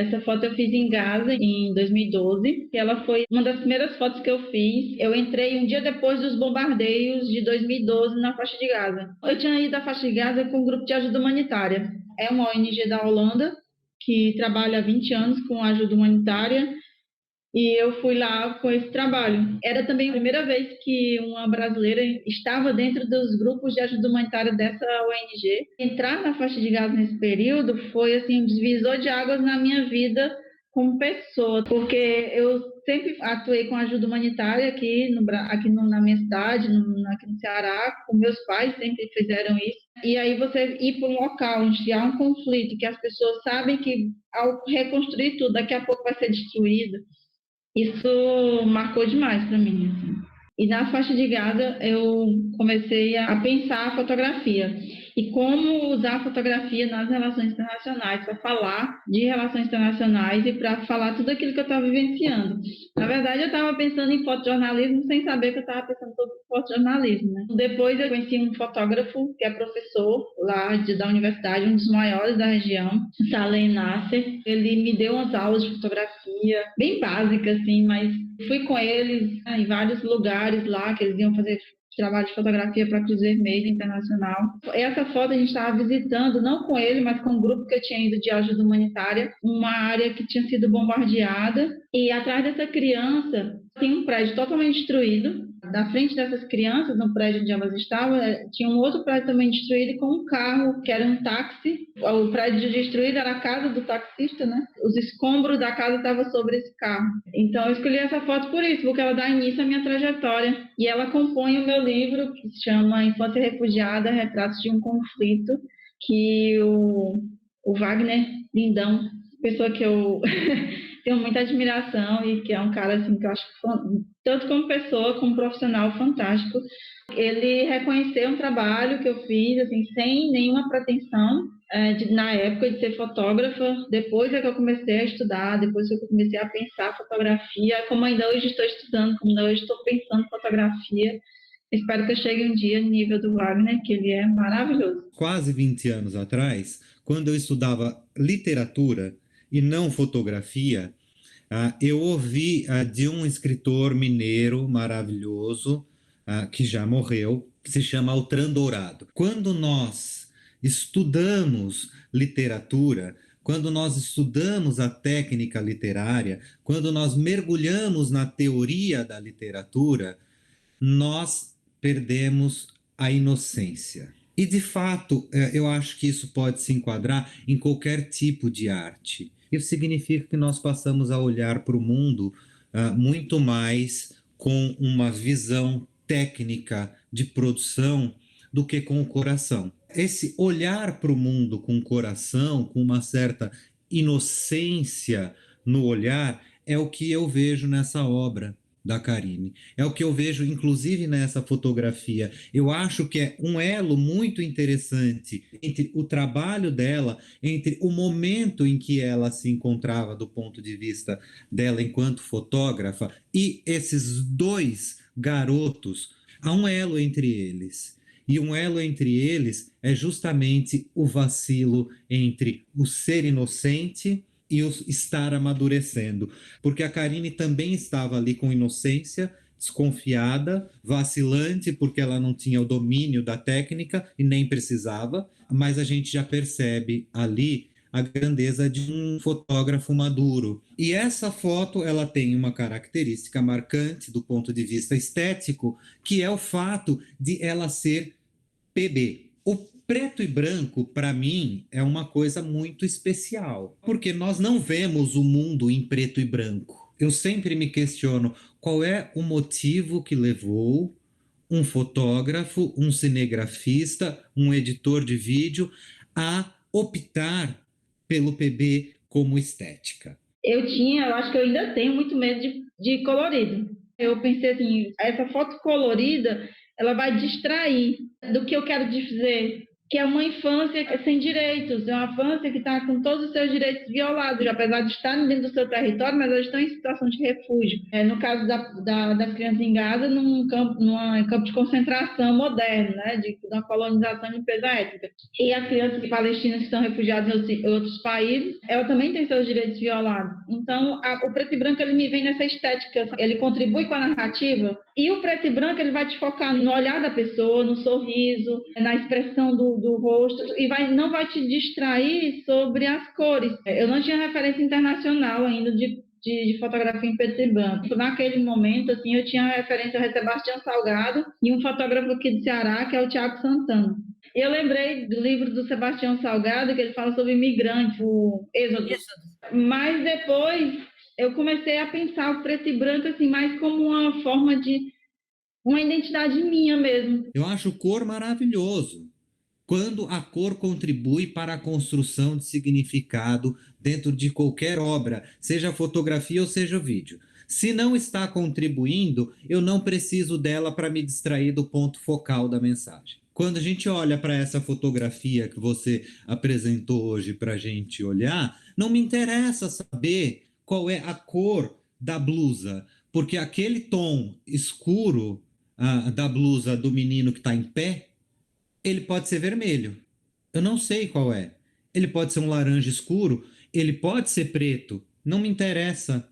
Essa foto eu fiz em Gaza em 2012, e ela foi uma das primeiras fotos que eu fiz. Eu entrei um dia depois dos bombardeios de 2012 na faixa de Gaza. Eu tinha ido à faixa de Gaza com um grupo de ajuda humanitária. É uma ONG da Holanda que trabalha há 20 anos com ajuda humanitária. E eu fui lá com esse trabalho. Era também a primeira vez que uma brasileira estava dentro dos grupos de ajuda humanitária dessa ONG. Entrar na faixa de Gaza nesse período foi assim um divisor de águas na minha vida como pessoa, porque eu sempre atuei com ajuda humanitária na minha cidade, aqui no Ceará, com meus pais sempre fizeram isso. E aí você ir para um local onde há um conflito, que as pessoas sabem que ao reconstruir tudo, daqui a pouco vai ser destruído. Isso marcou demais para mim, assim. E na faixa de Gaza eu comecei a pensar a fotografia e como usar a fotografia nas relações internacionais, para falar de relações internacionais e para falar tudo aquilo que eu estava vivenciando. Na verdade, eu estava pensando em fotojornalismo sem saber que eu estava pensando sobre fotojornalismo, né? Depois eu conheci um fotógrafo que é professor lá da universidade, um dos maiores da região, Salem Nasser. Ele me deu umas aulas de fotografia, bem básicas, assim, mas fui com eles em vários lugares lá que eles iam fazer trabalho de fotografia para Cruz Vermelha Internacional. Essa foto a gente estava visitando, não com ele, mas com um grupo que eu tinha ido de ajuda humanitária, uma área que tinha sido bombardeada. E atrás dessa criança tinha um prédio totalmente destruído. Na frente dessas crianças, no prédio onde elas estavam, tinha um outro prédio também destruído com um carro, que era um táxi. O prédio destruído era a casa do taxista, né? Os escombros da casa estavam sobre esse carro. Então eu escolhi essa foto por isso, porque ela dá início à minha trajetória. E ela compõe o meu livro, que se chama Infância Refugiada, Retratos de um Conflito, que o Wagner Lindão, pessoa que eu tenho muita admiração e que é um cara assim que eu acho tanto como pessoa como profissional fantástico. Ele reconheceu um trabalho que eu fiz assim sem nenhuma pretensão na época de ser fotógrafa. Depois é que eu comecei a estudar, depois é que eu comecei a pensar fotografia, como ainda hoje estou estudando, como ainda hoje estou pensando fotografia. Espero que eu chegue um dia no nível do Wagner, que ele é maravilhoso. Quase 20 anos atrás, quando eu estudava literatura e não fotografia, eu ouvi de um escritor mineiro maravilhoso, que já morreu, que se chama Altran Dourado. Quando nós estudamos literatura, quando nós estudamos a técnica literária, quando nós mergulhamos na teoria da literatura, nós perdemos a inocência. E, de fato, eu acho que isso pode se enquadrar em qualquer tipo de arte. Isso significa que nós passamos a olhar para o mundo muito mais com uma visão técnica de produção do que com o coração. Esse olhar para o mundo com o coração, com uma certa inocência no olhar, é o que eu vejo nessa obra da Carine. É o que eu vejo, inclusive, nessa fotografia. Eu acho que é um elo muito interessante entre o trabalho dela, entre o momento em que ela se encontrava do ponto de vista dela enquanto fotógrafa e esses dois garotos. Há um elo entre eles. E um elo entre eles é justamente o vacilo entre o ser inocente e o estar amadurecendo, porque a Carine também estava ali com inocência, desconfiada, vacilante, porque ela não tinha o domínio da técnica e nem precisava, mas a gente já percebe ali a grandeza de um fotógrafo maduro. E essa foto, ela tem uma característica marcante do ponto de vista estético, que é o fato de ela ser PB. O preto e branco, para mim, é uma coisa muito especial, porque nós não vemos o mundo em preto e branco. Eu sempre me questiono qual é o motivo que levou um fotógrafo, um cinegrafista, um editor de vídeo a optar pelo PB como estética. Eu acho que eu ainda tenho muito medo de colorido. Eu pensei assim, essa foto colorida, ela vai distrair do que eu quero dizer. que é uma infância sem direitos, é uma infância que está com todos os seus direitos violados, apesar de estar dentro do seu território, mas elas estão em situação de refúgio. No caso das crianças em Gaza, num campo de concentração moderno, né, de uma colonização de limpeza étnica. E as crianças palestinas que estão refugiadas em outros países, elas também têm seus direitos violados. Então, o preto e branco ele me vem nessa estética, ele contribui com a narrativa, e o preto e branco ele vai te focar no olhar da pessoa, no sorriso, na expressão do rosto, e não vai te distrair sobre as cores. Eu não tinha referência internacional ainda de fotografia em preto e branco. Naquele momento, assim, eu tinha referência a Sebastião Salgado e um fotógrafo aqui do Ceará, que é o Tiago Santana. Eu lembrei do livro do Sebastião Salgado, que ele fala sobre imigrantes, o Êxodo. Mas depois eu comecei a pensar o preto e branco assim, mais como uma forma de uma identidade minha mesmo. Eu acho cor maravilhoso. Quando a cor contribui para a construção de significado dentro de qualquer obra, seja fotografia ou seja vídeo. Se não está contribuindo, eu não preciso dela para me distrair do ponto focal da mensagem. Quando a gente olha para essa fotografia que você apresentou hoje para a gente olhar, não me interessa saber qual é a cor da blusa, porque aquele tom escuro da blusa do menino que está em pé, ele pode ser vermelho. Eu não sei qual é. Ele pode ser um laranja escuro, ele pode ser preto. Não me interessa.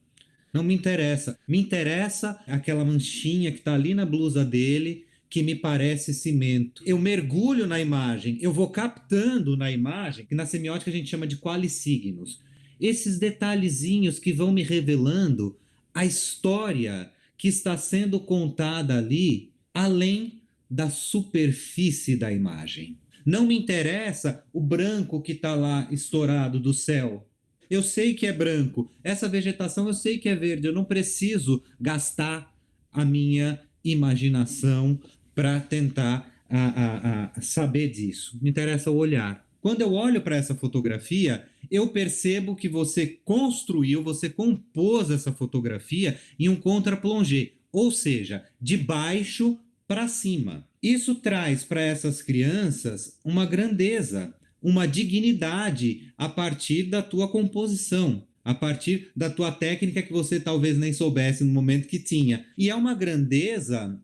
Não me interessa. Me interessa aquela manchinha que está ali na blusa dele, que me parece cimento. Eu mergulho na imagem, eu vou captando na imagem, que na semiótica a gente chama de qualissignos. Esses detalhezinhos que vão me revelando a história que está sendo contada ali, além da superfície da imagem. Não me interessa o branco que está lá estourado do céu. Eu sei que é branco. Essa vegetação eu sei que é verde. Eu não preciso gastar a minha imaginação para tentar saber disso. Me interessa o olhar. Quando eu olho para essa fotografia, eu percebo que você construiu, você compôs essa fotografia em um contra-plongé, ou seja, de baixo para cima. Isso traz para essas crianças uma grandeza, uma dignidade a partir da tua composição, a partir da tua técnica que você talvez nem soubesse no momento que tinha. E é uma grandeza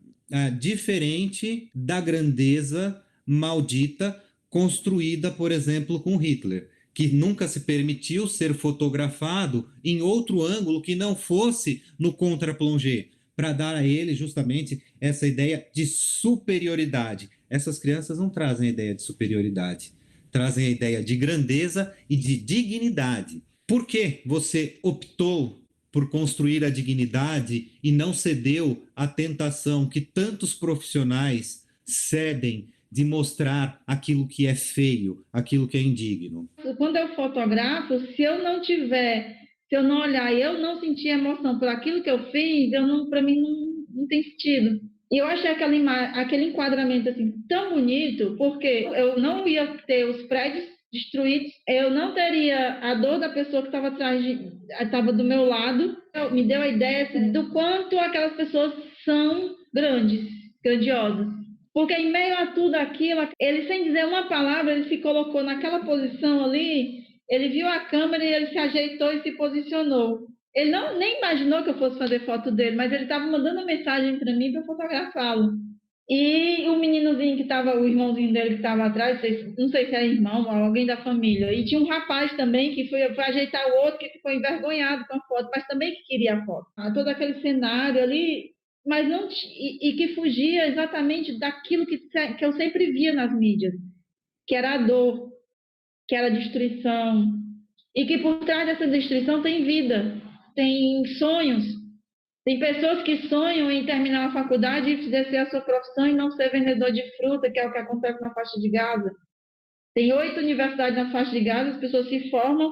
diferente da grandeza maldita construída, por exemplo, com Hitler, que nunca se permitiu ser fotografado em outro ângulo que não fosse no contra-plongé, para dar a ele justamente essa ideia de superioridade. Essas crianças não trazem a ideia de superioridade, trazem a ideia de grandeza e de dignidade. Por que você optou por construir a dignidade e não cedeu à tentação que tantos profissionais cedem de mostrar aquilo que é feio, aquilo que é indigno? Quando eu fotografo, se eu não olhar e eu não sentir emoção por aquilo que eu fiz, para mim não tem sentido. E eu achei aquele enquadramento assim tão bonito, porque eu não ia ter os prédios destruídos, eu não teria a dor da pessoa que estava do meu lado. Me deu a ideia assim, do quanto aquelas pessoas são grandiosas. Porque em meio a tudo aquilo, ele sem dizer uma palavra, ele se colocou naquela posição ali, ele viu a câmera e ele se ajeitou e se posicionou. Ele nem imaginou que eu fosse fazer foto dele, mas ele estava mandando mensagem para mim para fotografá-lo. E o meninozinho que estava, o irmãozinho dele que estava atrás, não sei se era irmão ou alguém da família. E tinha um rapaz também que foi ajeitar o outro, que ficou envergonhado com a foto, mas também que queria a foto. Todo aquele cenário ali, mas não e que fugia exatamente daquilo que eu sempre via nas mídias, que era a dor, que era a destruição, e que por trás dessa destruição tem vida, tem sonhos. Tem pessoas que sonham em terminar a faculdade e exercer a sua profissão e não ser vendedor de fruta, que é o que acontece na faixa de Gaza. Tem 8 universidades na faixa de Gaza, as pessoas se formam,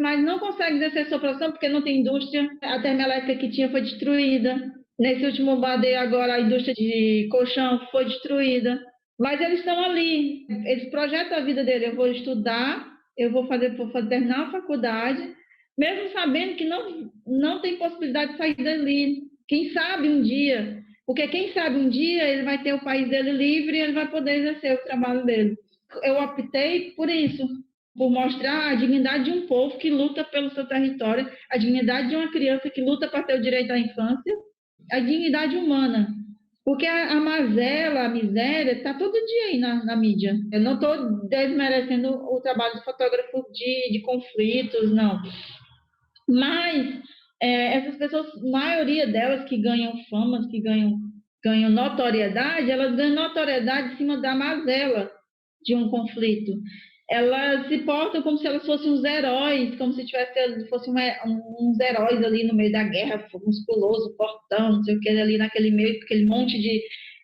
mas não conseguem exercer a sua profissão porque não tem indústria. A termoelétrica que tinha foi destruída. Nesse último bombardeio agora, a indústria de colchão foi destruída. Mas eles estão ali, eles projetam a vida deles. Eu vou estudar, eu vou terminar a faculdade, mesmo sabendo que não tem possibilidade de sair dali. Quem sabe um dia, porque quem sabe um dia ele vai ter o país dele livre e ele vai poder exercer o trabalho dele. eu optei por isso, por mostrar a dignidade de um povo que luta pelo seu território, a dignidade de uma criança que luta para ter o direito à infância, a dignidade humana. Porque a mazela, a miséria, está todo dia aí na mídia. Eu não estou desmerecendo o trabalho do fotógrafo de conflitos, não. Mas essas pessoas, a maioria delas que ganham fama, que ganham notoriedade, elas ganham notoriedade em cima da mazela de um conflito. Elas se portam como se elas fossem uns heróis, como se fossem uns heróis ali no meio da guerra, musculoso, portão, não sei o que, ali naquele meio, aquele monte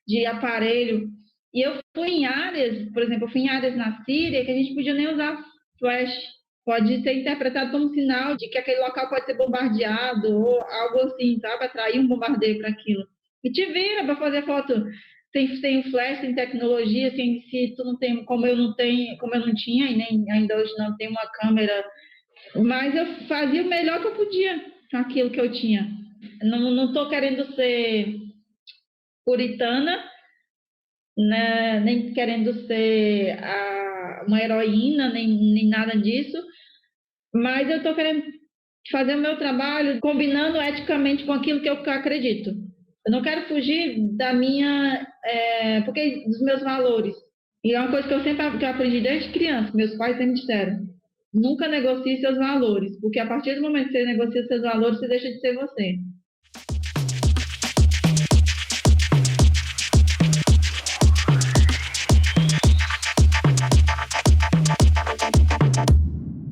de aparelho. E eu fui em áreas, por exemplo, eu fui em áreas na Síria que a gente podia nem usar flash. Pode ser interpretado como sinal de que aquele local pode ser bombardeado ou algo assim, sabe? Atrair um bombardeio para aquilo. E te vira para fazer foto sem flash, sem tecnologia, se tu não tem, como eu não tinha e nem ainda hoje não tenho uma câmera, mas eu fazia o melhor que eu podia com aquilo que eu tinha. Não estou querendo ser puritana, né, nem querendo ser uma heroína, nem nada disso, mas eu estou querendo fazer o meu trabalho combinando eticamente com aquilo que eu acredito. Eu não quero fugir porque dos meus valores. E é uma coisa que que eu aprendi desde criança, meus pais sempre disseram: nunca negocie seus valores, porque a partir do momento que você negocia seus valores, você deixa de ser você.